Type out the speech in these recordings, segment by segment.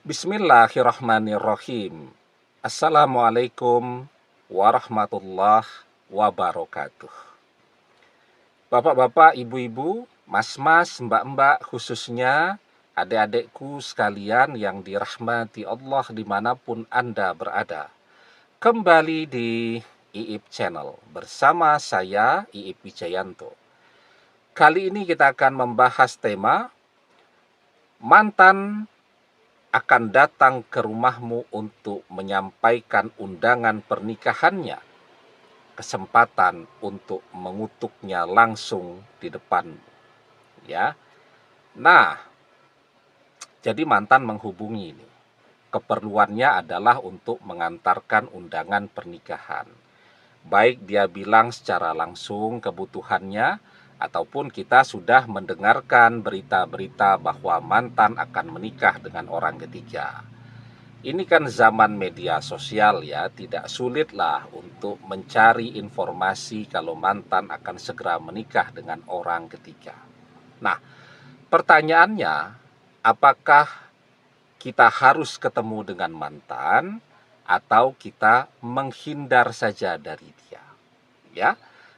Bismillahirrahmanirrahim. Assalamualaikum warahmatullahi wabarakatuh. Bapak-bapak, ibu-ibu, mas-mas, mbak-mbak, khususnya adik-adikku sekalian yang dirahmati Allah dimanapun Anda berada. Kembali di IIP Channel bersama saya, IIP Wijayanto. Kali ini kita akan membahas tema mantan akan datang ke rumahmu untuk menyampaikan undangan pernikahannya, kesempatan untuk mengutuknya langsung di depan, ya. Nah, jadi mantan menghubungi ini. Keperluannya adalah untuk mengantarkan undangan pernikahan. Baik dia bilang secara langsung kebutuhannya, ataupun kita sudah mendengarkan berita-berita bahwa mantan akan menikah dengan orang ketiga. Ini kan zaman media sosial ya, tidak sulitlah untuk mencari informasi kalau mantan akan segera menikah dengan orang ketiga. Nah, pertanyaannya, apakah kita harus ketemu dengan mantan atau kita menghindar saja dari dia?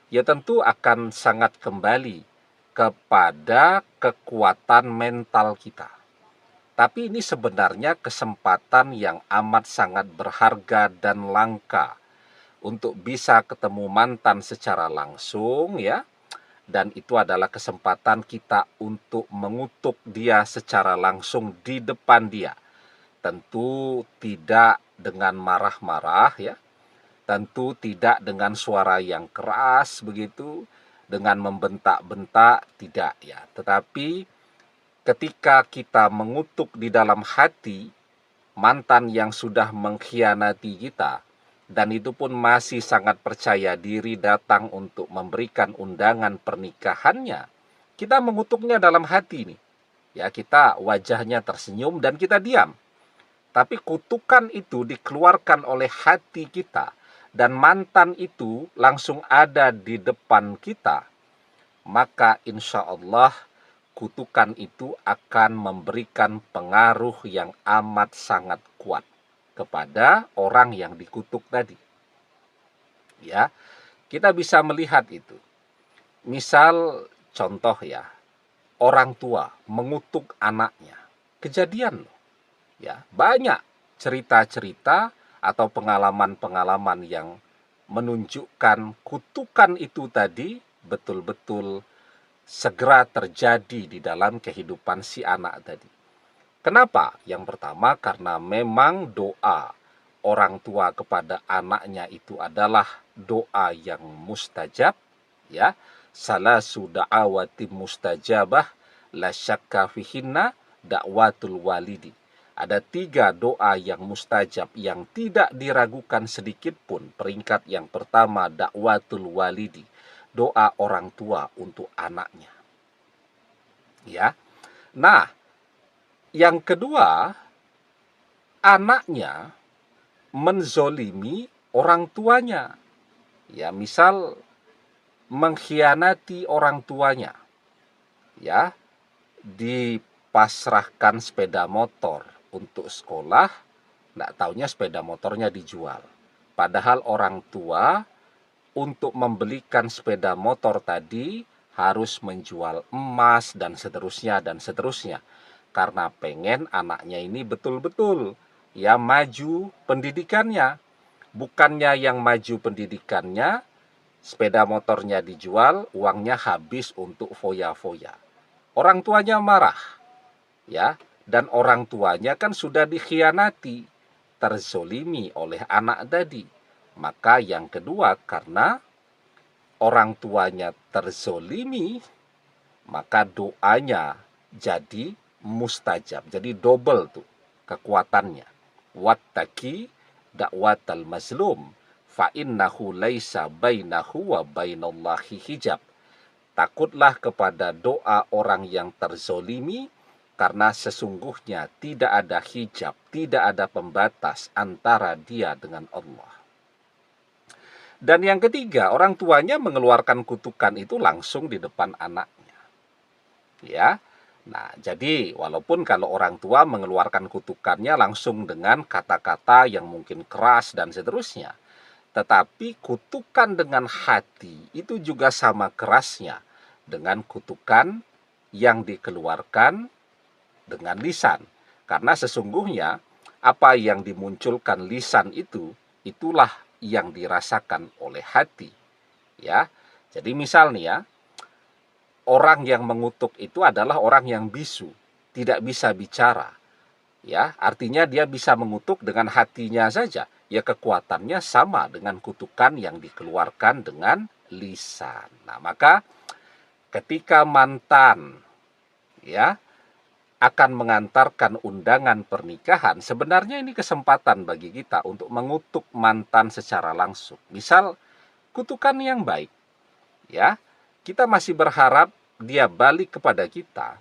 Ya tentu akan sangat kembali kepada kekuatan mental kita. Tapi ini sebenarnya kesempatan yang amat sangat berharga dan langka untuk bisa ketemu mantan secara langsung, ya. Dan itu adalah kesempatan kita untuk mengutuk dia secara langsung di depan dia. Tentu tidak dengan marah-marah, ya. Tentu tidak dengan suara yang keras begitu, dengan membentak-bentak, tidak ya. Tetapi ketika kita mengutuk di dalam hati mantan yang sudah mengkhianati kita, dan itu pun masih sangat percaya diri datang untuk memberikan undangan pernikahannya, kita mengutuknya dalam hati nih. Ya, kita wajahnya tersenyum dan kita diam. Tapi kutukan itu dikeluarkan oleh hati kita, dan mantan itu langsung ada di depan kita, maka insya Allah kutukan itu akan memberikan pengaruh yang amat sangat kuat kepada orang yang dikutuk tadi. Ya, kita bisa melihat itu. Misal contoh ya, orang tua mengutuk anaknya. Kejadian loh. Ya, banyak cerita-cerita atau pengalaman-pengalaman yang menunjukkan kutukan itu tadi betul-betul segera terjadi di dalam kehidupan si anak tadi. Kenapa? Yang pertama, karena memang doa orang tua kepada anaknya itu adalah doa yang mustajab, ya. Salasu da'awati mustajabah la syakka fihinna da'watul walidi. Ada 3 doa yang mustajab yang tidak diragukan sedikit pun. Peringkat yang pertama, da'watul walidi, doa orang tua untuk anaknya. Ya. Nah, yang kedua, anaknya menzolimi orang tuanya. Ya, misal mengkhianati orang tuanya. Ya, dipasrahkan sepeda motor untuk sekolah, nggak taunya sepeda motornya dijual. Padahal orang tua untuk membelikan sepeda motor tadi harus menjual emas dan seterusnya dan seterusnya. Karena pengen anaknya ini betul-betul ya maju pendidikannya. Bukannya yang maju pendidikannya, sepeda motornya dijual, uangnya habis untuk foya-foya. Orang tuanya marah, ya, dan orang tuanya kan sudah dikhianati, terzolimi oleh anak tadi. Maka yang kedua, karena orang tuanya terzolimi, maka doanya jadi mustajab, jadi double tuh kekuatannya. Wattaqi da'watal mazlum fa innahu laisa bainahu wa bainallahi hijab. Takutlah kepada doa orang yang terzolimi, karena sesungguhnya tidak ada hijab, tidak ada pembatas antara dia dengan Allah. Dan yang ketiga, orang tuanya mengeluarkan kutukan itu langsung di depan anaknya. Ya. Nah, jadi walaupun kalau orang tua mengeluarkan kutukannya langsung dengan kata-kata yang mungkin keras dan seterusnya, tetapi kutukan dengan hati itu juga sama kerasnya dengan kutukan yang dikeluarkan dengan lisan. Karena sesungguhnya apa yang dimunculkan lisan itu, itulah yang dirasakan oleh hati. Ya, jadi misal nih ya, orang yang mengutuk itu adalah orang yang bisu, tidak bisa bicara. Ya, artinya dia bisa mengutuk dengan hatinya saja. Ya, kekuatannya sama dengan kutukan yang dikeluarkan dengan lisan. Nah, maka ketika mantan ya akan mengantarkan undangan pernikahan, sebenarnya ini kesempatan bagi kita untuk mengutuk mantan secara langsung. Misal kutukan yang baik, ya, kita masih berharap dia balik kepada kita.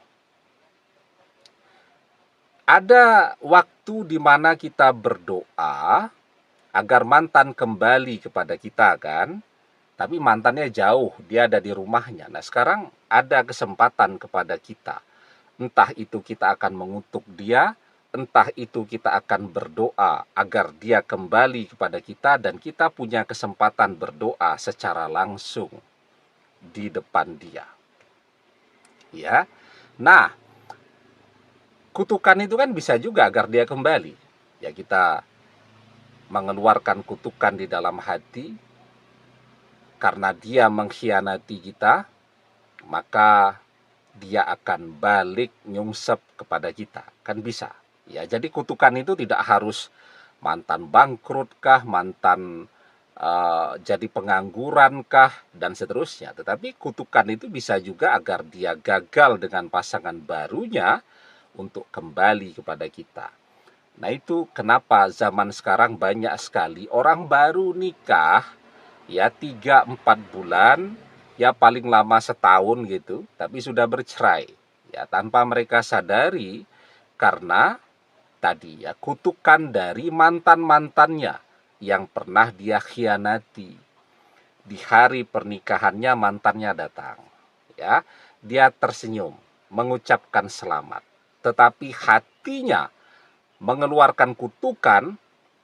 Ada waktu di mana kita berdoa agar mantan kembali kepada kita kan, tapi mantannya jauh, dia ada di rumahnya. Nah, sekarang ada kesempatan kepada kita. Entah itu kita akan mengutuk dia, entah itu kita akan berdoa agar dia kembali kepada kita, dan kita punya kesempatan berdoa secara langsung di depan dia. Ya. Nah, kutukan itu kan bisa juga agar dia kembali. Ya, kita mengeluarkan kutukan di dalam hati karena dia mengkhianati kita, maka dia akan balik nyungsep kepada kita. Kan bisa. Ya, jadi kutukan itu tidak harus mantan bangkrut kah, mantan jadi pengangguran kah, dan seterusnya. Tetapi kutukan itu bisa juga agar dia gagal dengan pasangan barunya untuk kembali kepada kita. Nah, itu kenapa zaman sekarang banyak sekali orang baru nikah, ya 3-4 bulan, ya paling lama setahun gitu, tapi sudah bercerai. Ya, tanpa mereka sadari, karena tadi ya kutukan dari mantan-mantannya yang pernah dia khianati. Di hari pernikahannya mantannya datang. Ya, dia tersenyum, mengucapkan selamat. Tetapi hatinya mengeluarkan kutukan,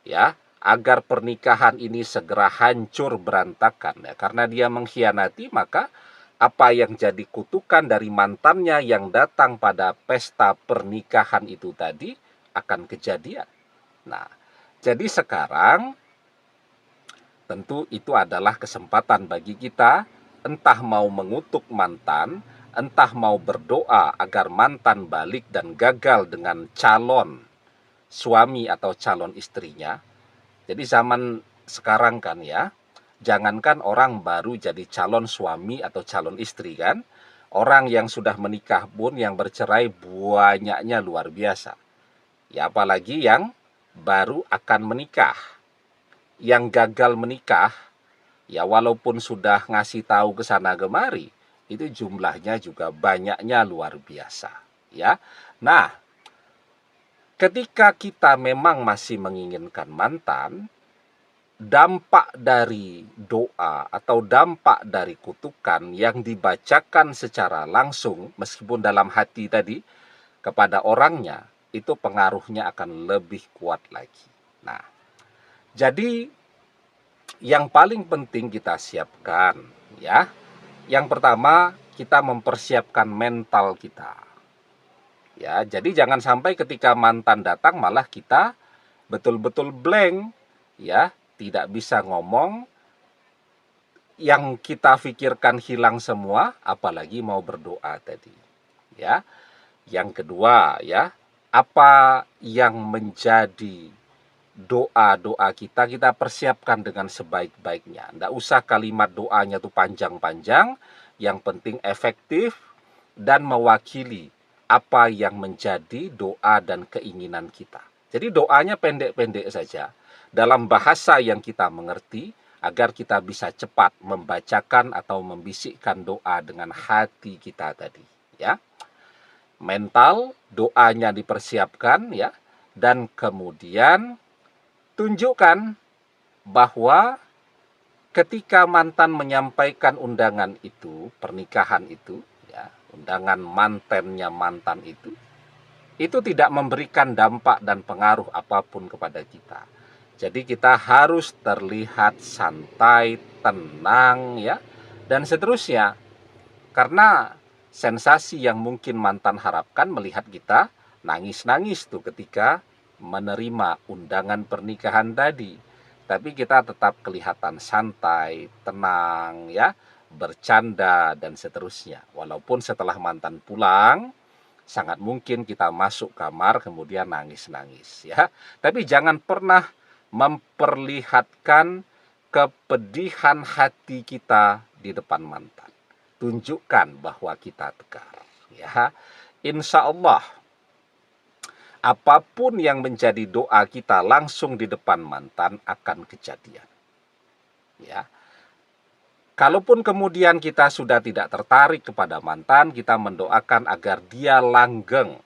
ya, agar pernikahan ini segera hancur berantakan, ya, karena dia mengkhianati. Maka apa yang jadi kutukan dari mantannya yang datang pada pesta pernikahan itu tadi akan kejadian. Nah, jadi sekarang tentu itu adalah kesempatan bagi kita, entah mau mengutuk mantan, entah mau berdoa agar mantan balik dan gagal dengan calon suami atau calon istrinya. Jadi zaman sekarang kan ya, jangankan orang baru jadi calon suami atau calon istri kan, orang yang sudah menikah pun yang bercerai banyaknya luar biasa. Ya, apalagi yang baru akan menikah. Yang gagal menikah, ya walaupun sudah ngasih tahu ke sana kemari, itu jumlahnya juga banyaknya luar biasa. Ya, nah, ketika kita memang masih menginginkan mantan, dampak dari doa atau dampak dari kutukan yang dibacakan secara langsung, meskipun dalam hati tadi, kepada orangnya, itu pengaruhnya akan lebih kuat lagi. Nah, jadi yang paling penting kita siapkan, ya. Yang pertama, kita mempersiapkan mental kita. Ya, jadi jangan sampai ketika mantan datang malah kita betul-betul blank, ya, tidak bisa ngomong, yang kita pikirkan hilang semua, apalagi mau berdoa tadi. Ya. Yang kedua, ya, apa yang menjadi doa-doa kita, kita persiapkan dengan sebaik-baiknya. Nggak usah kalimat doanya tuh panjang-panjang, yang penting efektif dan mewakili apa yang menjadi doa dan keinginan kita. Jadi doanya pendek-pendek saja, dalam bahasa yang kita mengerti, agar kita bisa cepat membacakan atau membisikkan doa dengan hati kita tadi. Ya, mental, doanya dipersiapkan, ya, dan kemudian tunjukkan bahwa ketika mantan menyampaikan undangan itu, pernikahan itu, ya, undangan mantennya mantan itu tidak memberikan dampak dan pengaruh apapun kepada kita. Jadi kita harus terlihat santai, tenang ya, dan seterusnya. Karena sensasi yang mungkin mantan harapkan melihat kita nangis-nangis tuh ketika menerima undangan pernikahan tadi. Tapi kita tetap kelihatan santai, tenang ya, bercanda dan seterusnya. Walaupun setelah mantan pulang, sangat mungkin kita masuk kamar kemudian nangis-nangis ya. Tapi jangan pernah memperlihatkan kepedihan hati kita di depan mantan. Tunjukkan bahwa kita tegar ya. Insya Allah apapun yang menjadi doa kita langsung di depan mantan akan kejadian ya. Kalaupun kemudian kita sudah tidak tertarik kepada mantan, kita mendoakan agar dia langgeng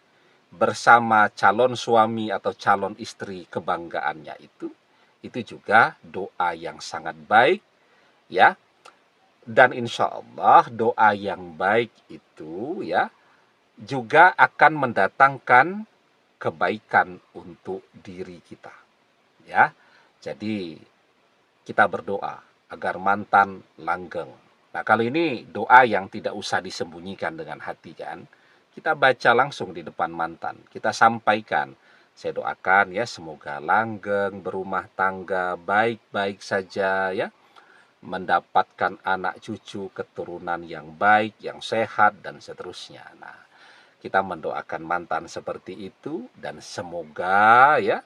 bersama calon suami atau calon istri kebanggaannya itu juga doa yang sangat baik ya. Dan insya Allah doa yang baik itu ya juga akan mendatangkan kebaikan untuk diri kita ya. Jadi kita berdoa agar mantan langgeng. Nah, kali ini doa yang tidak usah disembunyikan dengan hati kan. Kita baca langsung di depan mantan. Kita sampaikan, saya doakan ya semoga langgeng, berumah tangga, baik-baik saja ya. Mendapatkan anak cucu keturunan yang baik, yang sehat dan seterusnya. Nah, kita mendoakan mantan seperti itu dan semoga ya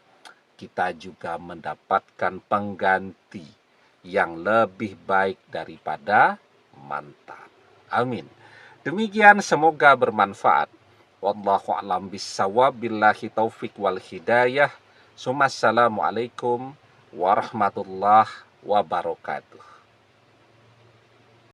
kita juga mendapatkan pengganti yang lebih baik daripada mantan. Amin. Demikian semoga bermanfaat. Wallahu a'lam bishawab, billahi taufik wal hidayah. Assalamualaikum warahmatullahi wabarakatuh.